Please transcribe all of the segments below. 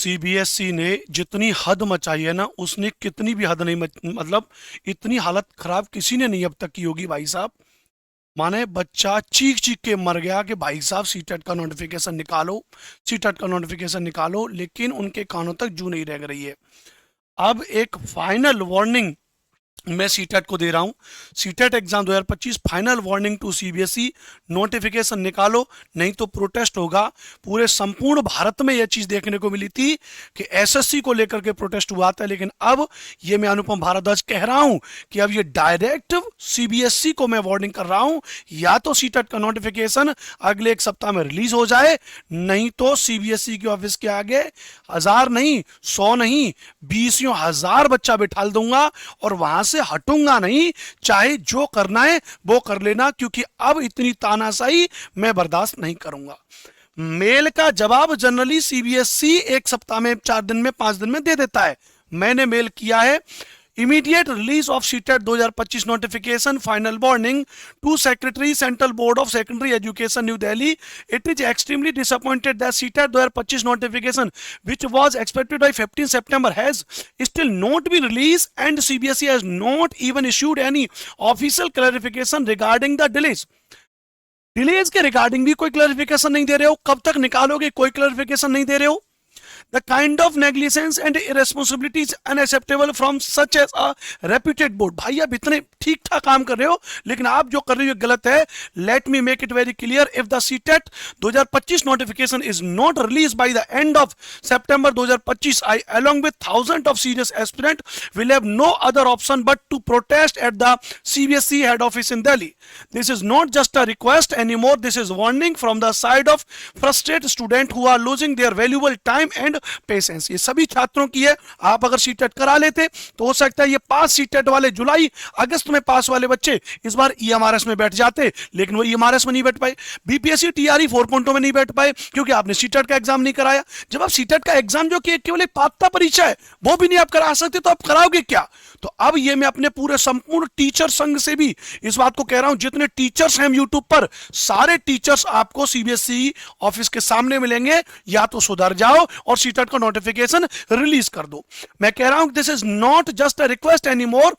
CBSE ने जितनी हद मचाई है ना, उसने कितनी भी हद नहीं मतलब इतनी हालत खराब किसी ने नहीं अब तक की होगी भाई साहब। माने बच्चा चीख चीख के मर गया कि भाई साहब सीटेट का नोटिफिकेशन निकालो, सीटेट का नोटिफिकेशन निकालो, लेकिन उनके कानों तक जू नहीं रह रही है। अब एक फाइनल वार्निंग मैं सीटेट को दे रहा हूं। CTET exam 2025 final warning to CBSE, notification निकालो नहीं तो प्रोटेस्ट होगा। पूरे संपूर्ण भारत में यह चीज देखने को मिली थी कि एसएससी को लेकर के प्रोटेस्ट हुआ था, लेकिन अब ये मैं अनुपम भारद्वाज कह रहा हूं कि अब ये डायरेक्ट सीबीएसई को मैं वार्निंग कर रहा हूं, या तो सीटेट का नोटिफिकेशन अगले एक सप्ताह में रिलीज हो जाए, नहीं तो सीबीएसई के ऑफिस के आगे 1000 नहीं, 100 नहीं, 20,000 बच्चा बिठा दूंगा और वहां से हटूंगा नहीं। चाहे जो करना है वो कर लेना, क्योंकि अब इतनी तानाशाही मैं बर्दाश्त नहीं करूंगा। मेल का जवाब जनरली सीबीएसई एक सप्ताह में, 4 दिन में, 5 दिन में दे देता है। मैंने मेल किया है, immediate release of CTET 2025 notification final warning to Secretary Central Board of Secondary Education New Delhi. It is extremely disappointed that CTET 2025 notification, which was expected by 15 September, has still not been released, and CBSE has not even issued any official clarification regarding the delays. Delays के regarding भी कोई clarification नहीं दे रहे हो, कब तक निकालोगे कोई क्लैरिफिकेशन नहीं दे रहे हो। The kind of negligence and irresponsibility is unacceptable from such as a reputed board. भाई आप इतने ठीक ठाक काम कर रहे हो, लेकिन आप जो कर रहे हो गलत है। Let me make it very clear, if the CTET 2025 notification is not released by the end of September 2025, I along with thousands of serious aspirants will have no other option but to protest at the CBSE head office in Delhi. This is not just a request anymore, this is warning from the side of frustrated students who are losing their valuable time and patience. ये सभी छात्रों की है। आप अगर CTET करा लेते तो हो सकता है ये पास सीटेट वाले जुलाई अगस्त में पास वाले बच्चे इस बार ईएमआरएस में बैठ जाते, लेकिन वो ईएमआरएस में नहीं बैठ पाए, बीपीएससी टीआरई 4.0 में नहीं बैठ पाए, क्योंकि आपने सीटेट का एग्जाम नहीं कराया। जब आप सीटेट का एग्जाम जो कि केवल एक पात्रता परीक्षा है वो भी नहीं आप करा सकते, तो आप कराओगे क्या। तो अब ये मैं अपने पूरे संपूर्ण टीचर संघ से भी इस बात को कह रहा हूं, जितने टीचर्स हैं यूट्यूब पर, सारे टीचर्स आपको सीबीएसई ऑफिस के सामने मिलेंगे। या तो सुधर जाओ और सीटेट का नोटिफिकेशन रिलीज कर दो। मैं कह रहा हूं this is not just a request any more,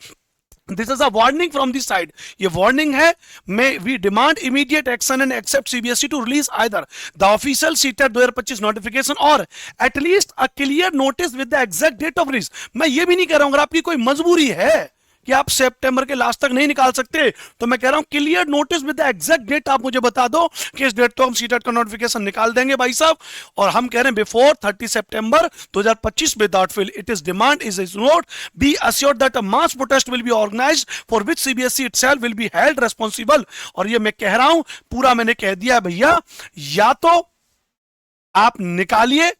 this is a warning from this side. ये वार्निंग है। May we demand immediate action and except CBSE to release either the official CTET 2025 notification और at least a clear notice with the exact date of release. मैं ये भी नहीं कह रहा हूं अगर आपकी कोई मजबूरी है कि आप सितंबर के लास्ट तक नहीं निकाल सकते, तो मैं कह रहा हूं clear notice with the exact date आप मुझे बता दो कि इस डेट तो हम सीटेट का नोटिफिकेशन निकाल देंगे भाई साहब। और हम कह रहे हैं before 30 September 2025 without fail. It is demand is not be assured that a mass protest will be organised for which CBSE itself will be held responsible. और ये मैं कह रहा हूं पूरा मैंने कह दिया भैया, या तो आप निकालिए,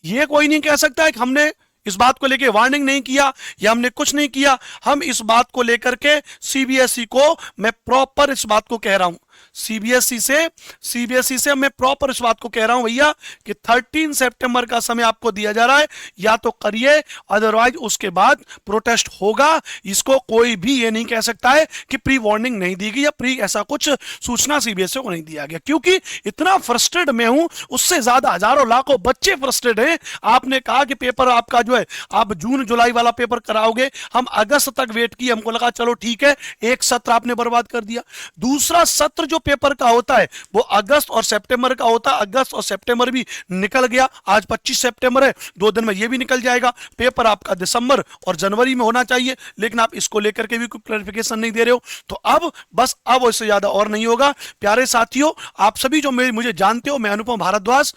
ये कोई नहीं कह सकता है कि हमने इस बात को लेकर वार्निंग नहीं किया या हमने कुछ नहीं किया। हम इस बात को लेकर के सीबीएसई को मैं प्रॉपर इस बात को कह रहा हूं, सीबीएसई से मैं प्रॉपर इस बात को कह रहा हूं भैया कि 13 सितंबर का समय आपको दिया जा रहा है, या तो करिए, अदरवाइज उसके बाद प्रोटेस्ट होगा। इसको कोई भी ये नहीं कह सकता है कि प्री वार्निंग नहीं दी गई या प्री ऐसा कुछ सूचना सीबीएसई को नहीं दिया गया, क्योंकि इतना फ्रस्ट्रेट मैं हूं, उससे ज्यादा हजारों लाखों बच्चे फ्रस्ट्रेट हैं। आपने कहा कि पेपर आपका जो है आप जून जुलाई वाला पेपर कराओगे, हम अगस्त तक वेट किए, हमको लगा चलो ठीक है, एक सत्र आपने बर्बाद कर दिया। दूसरा सत्र जो पेपर का होता है वो अगस्त और सितंबर का होता है, अगस्त और सितंबर भी निकल गया। आज 25 सितंबर है, 2 दिन में ये भी निकल जाएगा। पेपर आपका दिसंबर और जनवरी में होना चाहिए, लेकिन आप इसको लेकर के भी कोई क्लैरिफिकेशन नहीं दे रहे हो। तो अब बस अब इससे ज्यादा और नहीं होगा। प्यारे साथियों, आप सभी जो मुझे जानते हो, मैं अनुपम भारद्वाज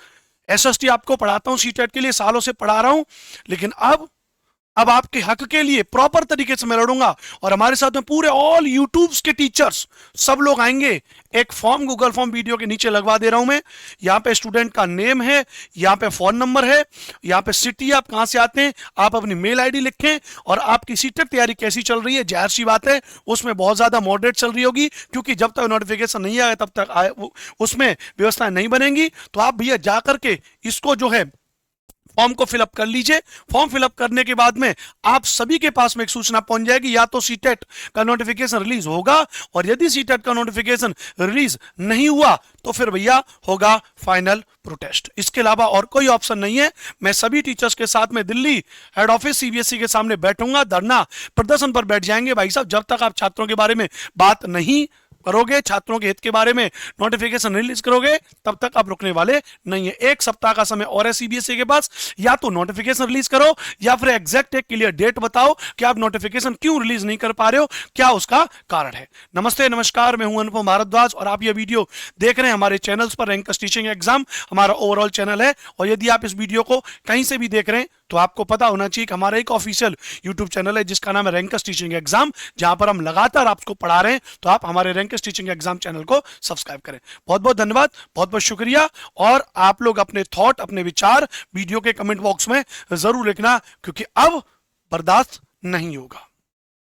एसएसटी आपको पढ़ाता हूं, सीटेट के लिए सालों से पढ़ा रहा हूं, लेकिन अब आपके हक के लिए प्रॉपर तरीके से मैं लड़ूंगा। और हमारे साथ में पूरे ऑल यूट्यूब्स के टीचर्स सब लोग आएंगे। एक फॉर्म, गूगल फॉर्म वीडियो के नीचे लगवा दे रहा हूं मैं। यहाँ पे स्टूडेंट का नेम है, यहाँ पे फोन नंबर है, यहाँ पे सिटी आप कहां से आते हैं, आप अपनी मेल आईडी लिखें, और आपकी सीटेट तैयारी कैसी चल रही है। जाहिर सी बात है उसमें बहुत ज्यादा मॉडरेट चल रही होगी, क्योंकि जब तक नोटिफिकेशन नहीं आया तब तक उसमें व्यवस्थाएं नहीं बनेंगी। तो आप भैया जा करके इसको जो है फॉर्म को फिलअप कर लीजिए। फॉर्म फिलअप करने के बाद में आप सभी के पास में एक सूचना पहुंच जाएगी, या तो सीटेट का नोटिफिकेशन रिलीज होगा, और यदि सीटेट का नोटिफिकेशन रिलीज नहीं हुआ तो फिर भैया होगा फाइनल प्रोटेस्ट। इसके अलावा और कोई ऑप्शन नहीं है। मैं सभी टीचर्स के साथ में दिल्ली हेड ऑफिस सीबीएसई के सामने बैठूंगा, धरना प्रदर्शन पर बैठ जाएंगे भाई साहब, जब तक आप छात्रों के बारे में बात नहीं करोगे, छात्रों के हित के बारे में नोटिफिकेशन रिलीज करोगे, तब तक आप रुकने वाले नहीं है। एक सप्ताह का समय और है सीबीएसई के पास, या तो नोटिफिकेशन रिलीज करो या फिर एग्जैक्ट एक क्लियर डेट बताओ कि आप नोटिफिकेशन क्यों रिलीज नहीं कर पा रहे हो, क्या उसका कारण है। नमस्ते नमस्कार, मैं हूं अनुपम भारद्वाज और आप ये वीडियो देख रहे हैं हमारे चैनल्स पर। रैंकर्स टीचिंग एग्जाम हमारा ओवरऑल चैनल है, और यदि आप इस वीडियो को कहीं से भी देख रहे हैं तो आपको पता होना चाहिए कि हमारा एक ऑफिशियल यूट्यूब चैनल है जिसका नाम है रैंकर्स टीचिंग एग्जाम, जहां पर हम लगातार आपको पढ़ा रहे हैं। तो आप हमारे रैंकर्स टीचिंग एग्जाम चैनल को सब्सक्राइब करें। बहुत बहुत धन्यवाद, बहुत बहुत शुक्रिया। और आप लोग अपने थॉट, अपने विचार वीडियो के कमेंट बॉक्स में जरूर लिखना, क्योंकि अब बर्दाश्त नहीं होगा।